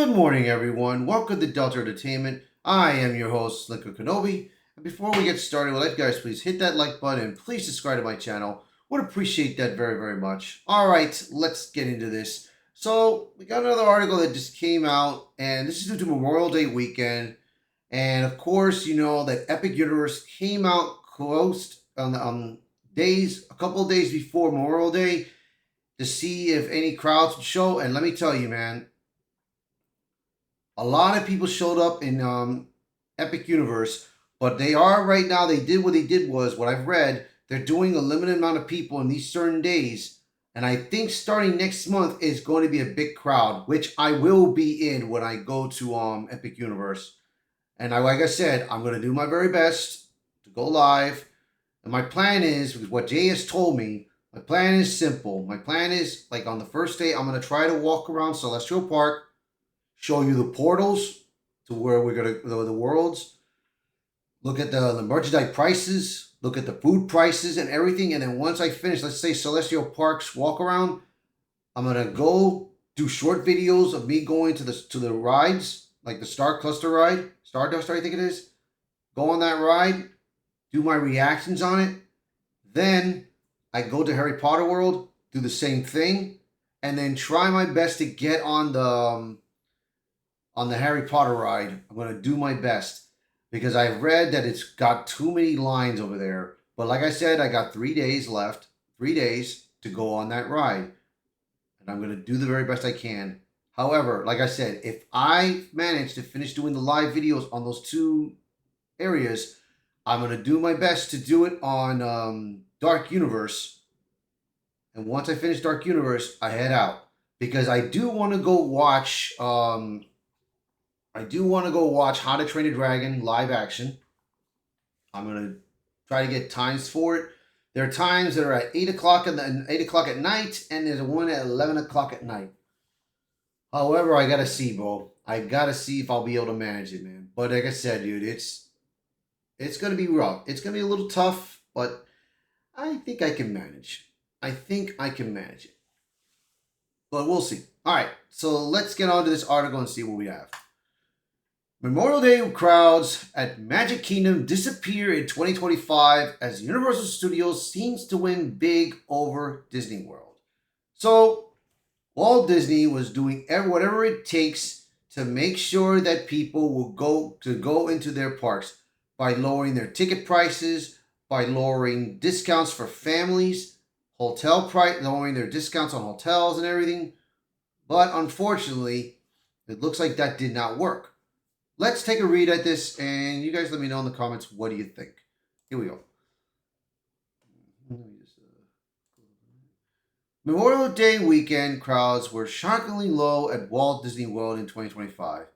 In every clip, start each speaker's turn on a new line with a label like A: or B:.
A: Good morning, everyone. Welcome to Delta Entertainment. I am your host, Slinker Kenobi. And before we get started, would you guys please hit that like button and please subscribe to my channel. Would appreciate that very, very much. All right, let's get into this. So we got another article that just came out, and this is due to Memorial Day weekend. And of course, you know that Epic Universe came out close on the days, a couple of days before Memorial Day, to see if any crowds would show. And let me tell you, man, a lot of people showed up in Epic Universe, but they are right now. They did what they did was what I've read. They're doing a limited amount of people in these certain days, and I think starting next month is going to be a big crowd, which I will be in when I go to Epic Universe. And like I said, I'm going to do my very best to go live. And my plan is, because what Jay has told me, my plan is simple. My plan is, like, on the first day, I'm going to try to walk around Celestial Park, show you the portals to where we're going to the worlds, look at the merchandise prices, look at the food prices and everything. And then once I finish, let's say Celestial Park's walk around, I'm going to go do short videos of me going to the rides, like the Star Cluster ride, Stardust, I think it is. Go on that ride, do my reactions on it. Then I go to Harry Potter World, do the same thing, and then try my best to get on the Harry Potter ride. I'm going to do my best because I've read that it's got too many lines over there. But like I said, I got 3 days left, 3 days to go on that ride. And I'm going to do the very best I can. However, like I said, if I manage to finish doing the live videos on those two areas, I'm going to do my best to do it on Dark Universe. And once I finish Dark Universe, I head out. Because I do want to go watch How to Train a Dragon live action. I'm gonna try to get times for it. There are times that are at 8 o'clock at night, and there's one at 11 o'clock at night. However, I gotta see, bro. I gotta see if I'll be able to manage it, man. But like I said, dude, it's gonna be rough. It's gonna be a little tough, but I think I can manage. I think I can manage it. But we'll see. All right, so let's get on to this article and see what we have. Memorial Day crowds at Magic Kingdom disappear in 2025 as Universal Studios seems to win big over Disney World. So, Walt Disney was doing whatever it takes to make sure that people will go into their parks by lowering their ticket prices, by lowering discounts for families, lowering their discounts on hotels and everything. But unfortunately, it looks like that did not work. Let's take a read at this, and you guys let me know in the comments, what do you think? Here we go. Memorial Day weekend crowds were shockingly low at Walt Disney World in 2025.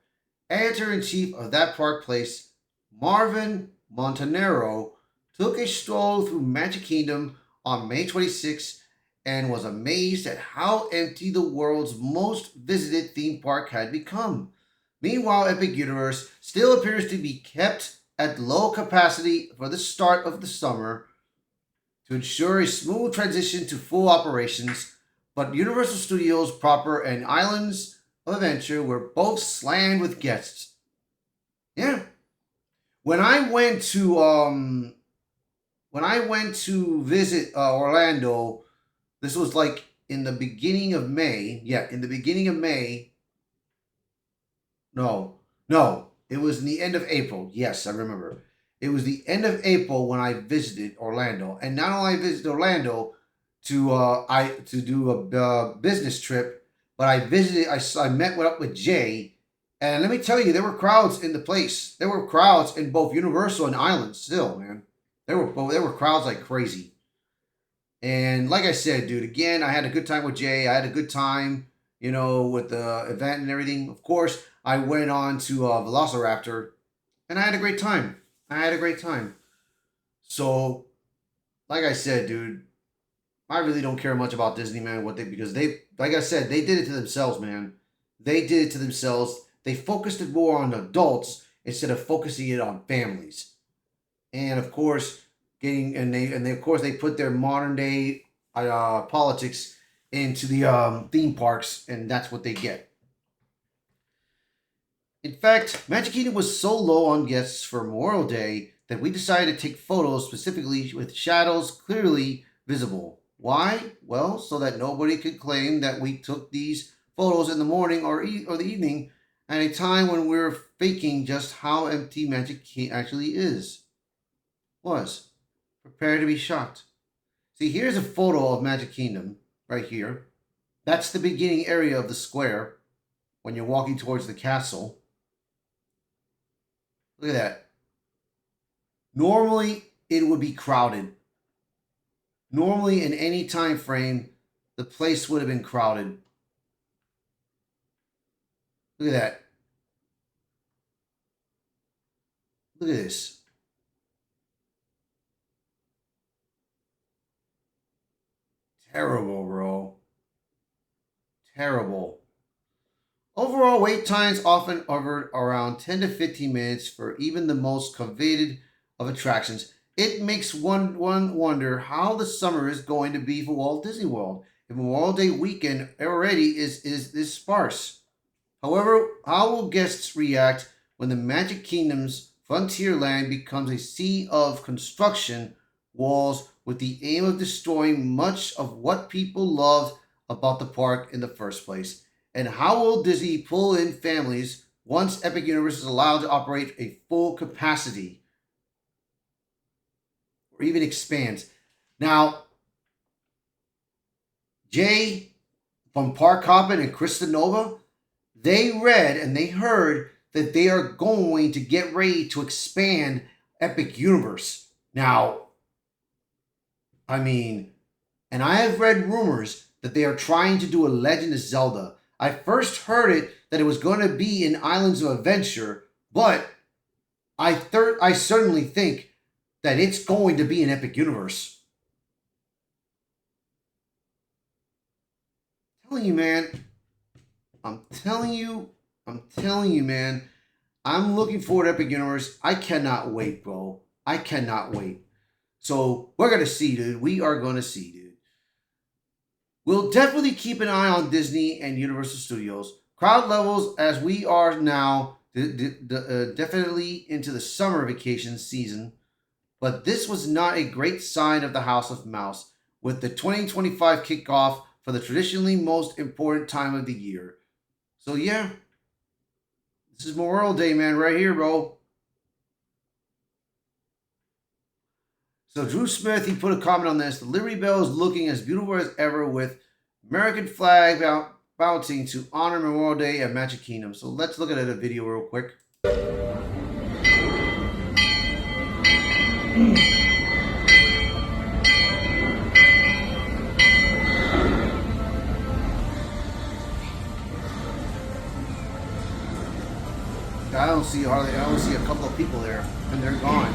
A: Editor-in-chief of that park place, Marvin Montanaro, took a stroll through Magic Kingdom on May 26 and was amazed at how empty the world's most visited theme park had become. Meanwhile, Epic Universe still appears to be kept at low capacity for the start of the summer to ensure a smooth transition to full operations, but Universal Studios proper and Islands of Adventure were both slammed with guests. Yeah. When I went to visit Orlando, this was like in the beginning of May. Yeah, in the beginning of May. No, it was in the end of April. Yes, I remember. It was the end of April when I visited Orlando, and not only I visited Orlando to do a business trip, but I met up with Jay, and let me tell you, there were crowds in the place. There were crowds in both Universal and Islands. Still, man, there were crowds like crazy. And like I said, dude, again, I had a good time with Jay. I had a good time, with the event and everything. Of course, I went on to Velociraptor, and I had a great time. So, like I said, dude, I really don't care much about Disney, man. Because like I said, they did it to themselves, man. They did it to themselves. They focused it more on adults instead of focusing it on families. And of course, they put their modern day politics into the theme parks, and that's what they get. In fact, Magic Kingdom was so low on guests for Memorial Day that we decided to take photos specifically with shadows clearly visible. Why? Well, so that nobody could claim that we took these photos in the morning or the evening at a time when we're faking just how empty Magic Kingdom actually was. Prepare to be shocked. See, here's a photo of Magic Kingdom right here. That's the beginning area of the square when you're walking towards the castle. Look at that. Normally, it would be crowded. Normally, in any time frame, the place would have been crowded. Look at that. Look at this. Terrible, bro. Terrible. Overall wait times often hovered around 10 to 15 minutes for even the most coveted of attractions. It makes one wonder how the summer is going to be for Walt Disney World if Memorial Day weekend already is sparse. However, how will guests react when the Magic Kingdom's Frontierland becomes a sea of construction walls with the aim of destroying much of what people loved about the park in the first place? And how will Disney pull in families once Epic Universe is allowed to operate a full capacity or even expands? Now, Jay from Park Hoppin' and Krista Nova, they read and they heard that they are going to get ready to expand Epic Universe. Now, I mean, and I have read rumors that they are trying to do a Legend of Zelda. I first heard it that it was going to be in Islands of Adventure, but I certainly think that it's going to be an Epic Universe. I'm telling you, man. I'm telling you, man. I'm looking forward to Epic Universe. I cannot wait, bro. I cannot wait. So we're going to see, dude. We are going to see, dude. We'll definitely keep an eye on Disney and Universal Studios. Crowd levels as we are now definitely into the summer vacation season. But this was not a great sign of the House of Mouse with the 2025 kickoff for the traditionally most important time of the year. So yeah, this is Memorial Day, man, right here, bro. So Drew Smith, he put a comment on this. The Liberty Bell is looking as beautiful as ever with American flag bouncing to honor Memorial Day at Magic Kingdom. So let's look at a video real quick. I don't see a couple of people there, and they're gone.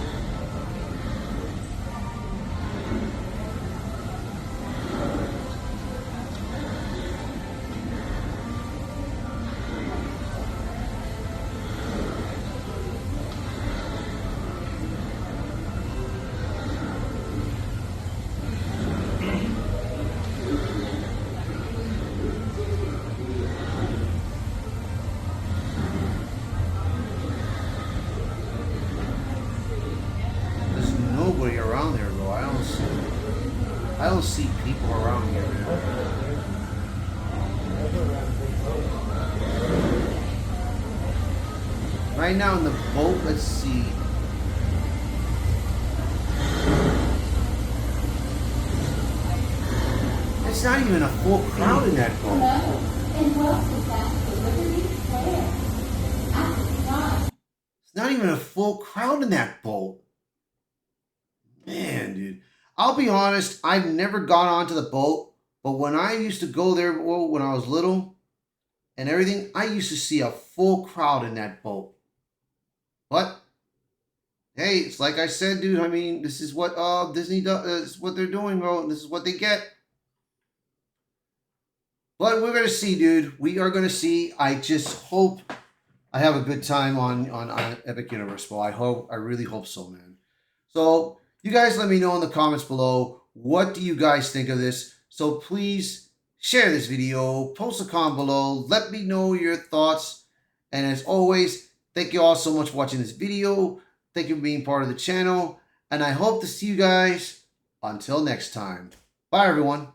A: Around there, bro. I don't see people around here, man. Right now in the boat, let's see. It's not even a full crowd in that boat.
B: Hello, and welcome back to Liberty Square.
A: It's not even a full crowd in that boat. Man, dude. I'll be honest, I've never gone onto the boat, but when I used to go there when I was little and everything, I used to see a full crowd in that boat. But hey, it's like I said, dude. I mean, this is what Disney does. This is what they're doing, bro. This is what they get. But we're gonna see, dude. We are gonna see. I just hope I have a good time on Epic Universe, bro. I really hope so, man. So you guys let me know in the comments below, what do you guys think of this? So please share this video, post a comment below, let me know your thoughts, And as always, thank you all so much for watching this video. Thank you for being part of the channel. And I hope to see you guys until next time. Bye, everyone.